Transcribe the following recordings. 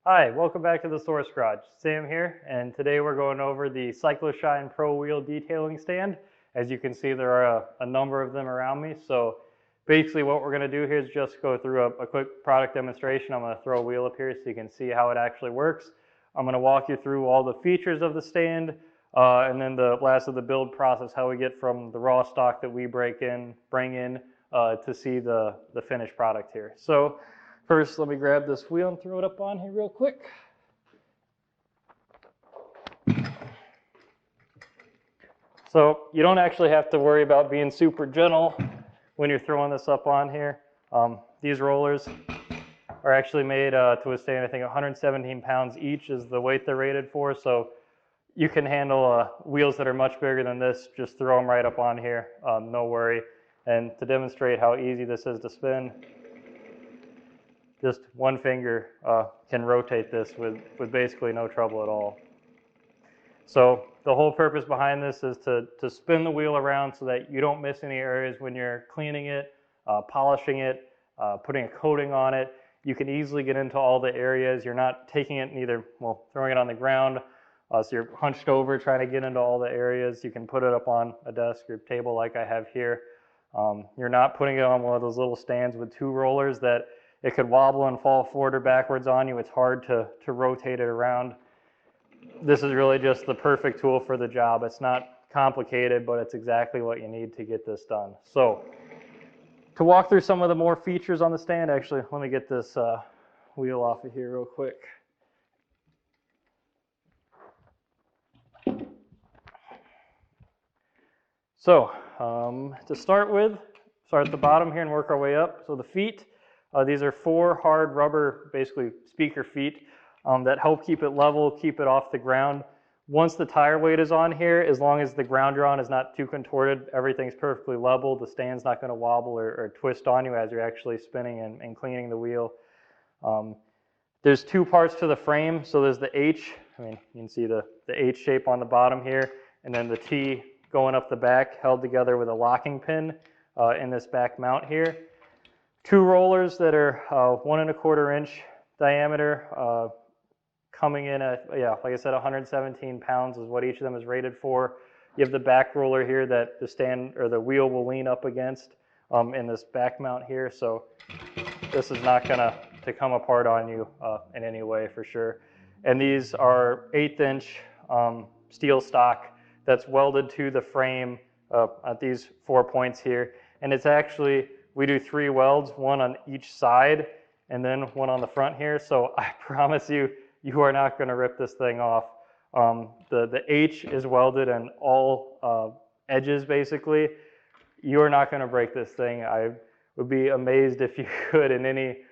Hi, welcome back to the Source Garage. Sam here, and today we're going over the CycloShine Pro Wheel Detailing Stand. As you can see, there are a number of them around me. So basically what we're going to do here is just go through a quick product demonstration. I'm going to throw a wheel up here so you can see how it actually works. I'm going to walk you through all the features of the stand, and then the last of the build process, how we get from the raw stock that we bring in to see the finished product here. So first, let me grab this wheel and throw it up on here real quick. So you don't actually have to worry about being super gentle when you're throwing this up on here. These rollers are actually made to withstand, I think, 117 pounds each is the weight they're rated for. So you can handle wheels that are much bigger than this. Just throw them right up on here, no worry. And to demonstrate how easy this is to spin, just one finger can rotate this with basically no trouble at all. So the whole purpose behind this is to spin the wheel around so that you don't miss any areas when you're cleaning it, polishing it, putting a coating on it. You can easily get into all the areas. You're not taking it and either, throwing it on the ground, so you're hunched over trying to get into all the areas. You can put it up on a desk or table like I have here. You're not putting it on one of those little stands with two rollers that it could wobble and fall forward or backwards on you. It's hard to rotate it around. This is really just the perfect tool for the job. It's not complicated, but it's exactly what you need to get this done. So to walk through some of the more features on the stand, actually, let me get this wheel off of here real quick. So to start at the bottom here and work our way up. So the feet, these are 4 hard rubber, basically speaker feet, that help keep it level, keep it off the ground. Once the tire weight is on here, as long as the ground you're on is not too contorted, everything's perfectly level. The stand's not going to wobble or twist on you as you're actually spinning and cleaning the wheel. There's 2 parts to the frame. So there's the H, you can see the H shape on the bottom here, and then the T going up the back, held together with a locking pin in this back mount here. 2 rollers that are 1 1/4 inch diameter, coming in at, like I said, 117 pounds is what each of them is rated for. You have the back roller here that the stand or the wheel will lean up against in this back mount here. So this is not going to come apart on you in any way for sure. And these are 1/8 inch steel stock that's welded to the frame at these 4 points here. And it's actually, we do 3 welds, 1 on each side and then 1 on the front here. So I promise you, you are not going to rip this thing off. The H is welded in all edges basically. You are not going to break this thing. I would be amazed if you could in any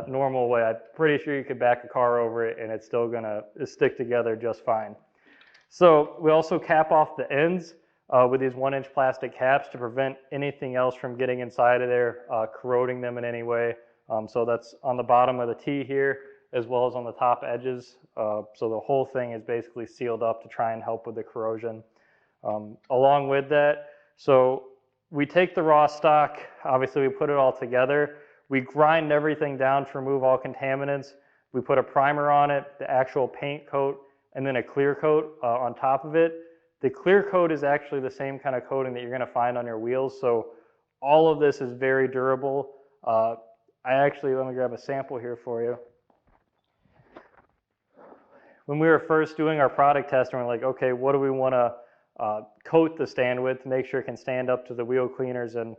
normal way. I'm pretty sure you could back a car over it and it's still going to stick together just fine. So we also cap off the ends with these 1 inch plastic caps to prevent anything else from getting inside of there, corroding them in any way. So that's on the bottom of the T here, as well as on the top edges. So the whole thing is basically sealed up to try and help with the corrosion. Along with that, so we take the raw stock, obviously we put it all together. We grind everything down to remove all contaminants. We put a primer on it, the actual paint coat, and then a clear coat on top of it. The clear coat is actually the same kind of coating that you're going to find on your wheels. So all of this is very durable. let me grab a sample here for you. When we were first doing our product test, and we're like, okay, what do we want to coat the stand with to make sure it can stand up to the wheel cleaners? And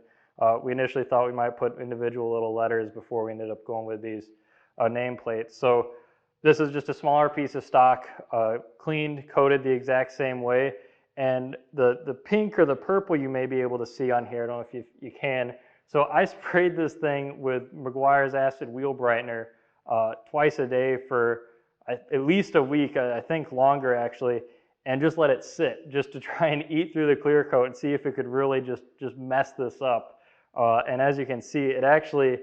we initially thought we might put individual little letters before we ended up going with these nameplates. So this is just a smaller piece of stock, cleaned, coated the exact same way. And the pink or the purple you may be able to see on here, I don't know if you can. So I sprayed this thing with Meguiar's Acid Wheel Brightener twice a day for at least a week, I think longer actually, and just let it sit just to try and eat through the clear coat and see if it could really just mess this up. And as you can see, it actually,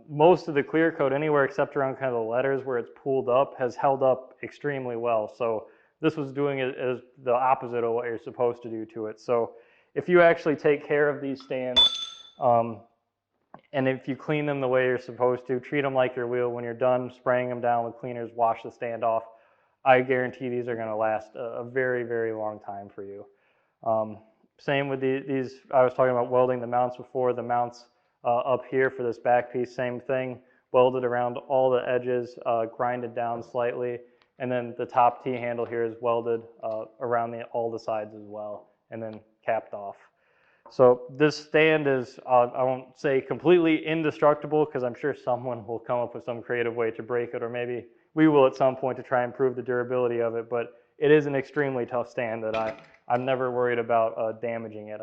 most of the clear coat anywhere except around kind of the letters where it's pulled up has held up extremely well. So this was doing it as the opposite of what you're supposed to do to it. So if you actually take care of these stands, And if you clean them the way you're supposed to, treat them like your wheel. When you're done spraying them down with cleaners, wash the stand off. I guarantee these are going to last a very, very long time for you. Same with these, I was talking about welding the mounts before. The mounts up here for this back piece, same thing. Welded around all the edges, grinded down slightly. And then the top T-handle here is welded around all the sides as well, and then capped off. So this stand is, I won't say completely indestructible, because I'm sure someone will come up with some creative way to break it, or maybe we will at some point to try and improve the durability of it, but it is an extremely tough stand that I'm never worried about damaging it.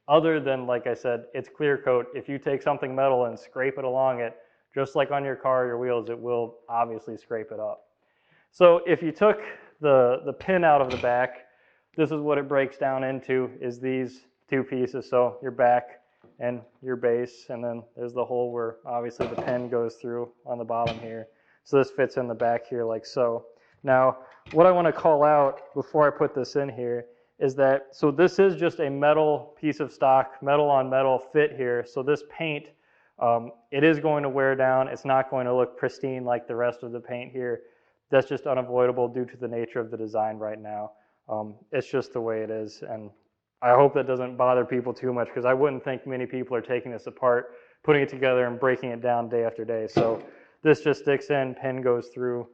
Other than, like I said, it's clear coat. If you take something metal and scrape it along it, just like on your car or your wheels, it will obviously scrape it up. So if you took the pin out of the back, this is what it breaks down into, is these two pieces. So your back and your base, and then there's the hole where obviously the pin goes through on the bottom here. So this fits in the back here like so. Now, what I want to call out before I put this in here is that, so this is just a metal piece of stock, metal on metal fit here. So this paint, it is going to wear down. It's not going to look pristine like the rest of the paint here. That's just unavoidable due to the nature of the design right now. It's just the way it is, and I hope that doesn't bother people too much, because I wouldn't think many people are taking this apart, putting it together and breaking it down day after day. So this just sticks in, pin goes through,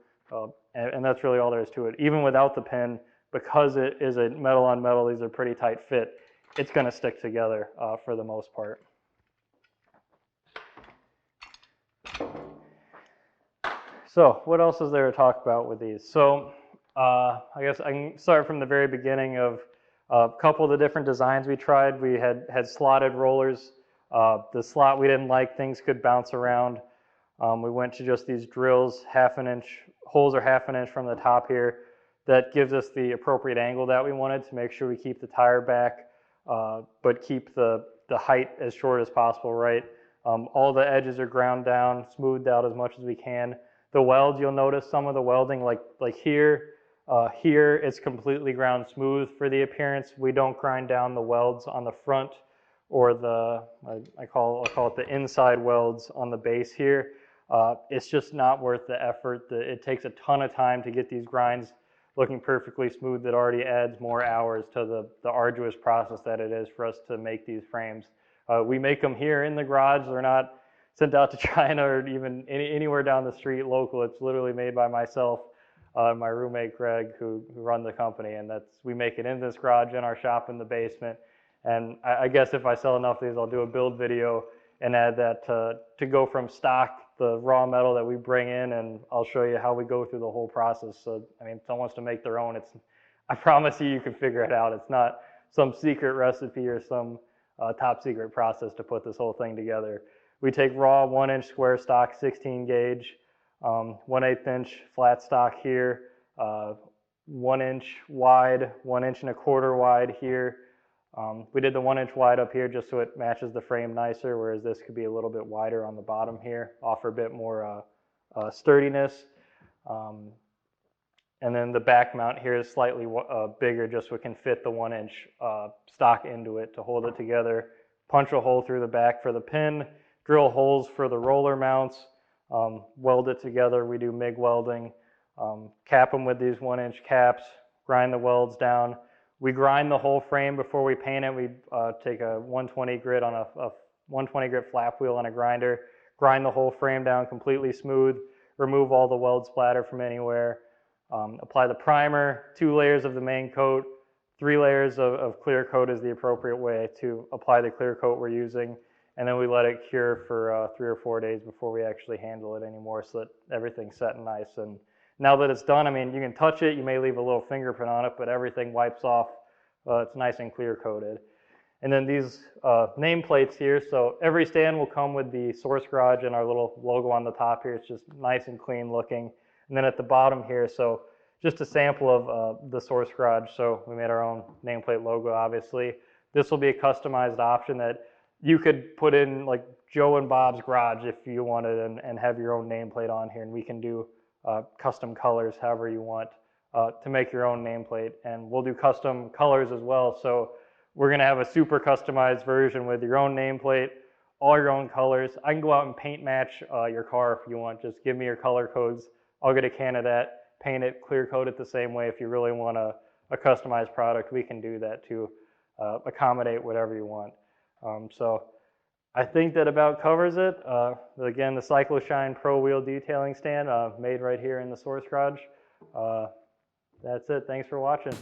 and that's really all there is to it. Even without the pin, because it is a metal on metal, these are pretty tight fit, it's going to stick together for the most part. So what else is there to talk about with these? So I guess I can start from the very beginning of a couple of the different designs we tried. We had slotted rollers. The slot we didn't like, things could bounce around. We went to just these drills, holes are half an inch from the top here. That gives us the appropriate angle that we wanted to make sure we keep the tire back, but keep the height as short as possible, right? All the edges are ground down, smoothed out as much as we can. The welds, you'll notice some of the welding, like here, here it's completely ground smooth for the appearance. We don't grind down the welds on the front or I'll call it the inside welds on the base here. It's just not worth the effort. It takes a ton of time to get these grinds looking perfectly smooth. That already adds more hours to the arduous process that it is for us to make these frames. We make them here in the garage. They're not sent out to China or even anywhere down the street local. It's literally made by myself, my roommate Greg, who run the company, and we make it in this garage in our shop in the basement. And I guess if I sell enough of these, I'll do a build video and add that to go from stock, the raw metal that we bring in, and I'll show you how we go through the whole process. So, I mean, if someone wants to make their own, I promise you can figure it out. It's not some secret recipe or some top secret process to put this whole thing together. We take raw 1-inch square stock, 16 gauge, 1/8 inch flat stock here, 1 inch wide, 1 1/4 inch wide here. We did the 1 inch wide up here just so it matches the frame nicer, whereas this could be a little bit wider on the bottom here, offer a bit more sturdiness. And then the back mount here is slightly bigger just so it can fit the 1 inch stock into it to hold it together. Punch a hole through the back for the pin, drill holes for the roller mounts, weld it together. We do MIG welding, cap them with these 1 inch caps, grind the welds down. We grind the whole frame before we paint it. We take a 120 grit on a 120 grit flap wheel on a grinder, grind the whole frame down completely smooth, remove all the weld splatter from anywhere, apply the primer, 2 layers of the main coat, 3 layers of clear coat is the appropriate way to apply the clear coat we're using, and then we let it cure for 3 or 4 days before we actually handle it anymore so that everything's set and nice. And now that it's done, I mean, you can touch it, you may leave a little fingerprint on it, but everything wipes off. It's nice and clear coated. And then these nameplates here, so every stand will come with the source garage and our little logo on the top here. It's just nice and clean looking. And then at the bottom here, so just a sample of the source garage. So we made our own nameplate logo, obviously. This will be a customized option that you could put in like Joe and Bob's garage if you wanted and have your own nameplate on here, and we can do custom colors however you want to make your own nameplate, and we'll do custom colors as well. So we're going to have a super customized version with your own nameplate, all your own colors. I can go out and paint match your car if you want. Just give me your color codes. I'll get a can of that, paint it, clear coat it the same way. If you really want a customized product, we can do that to accommodate whatever you want. So I think that about covers it. Again, the CycloShine Pro Wheel Detailing Stand made right here in the Source Garage. That's it. Thanks for watching.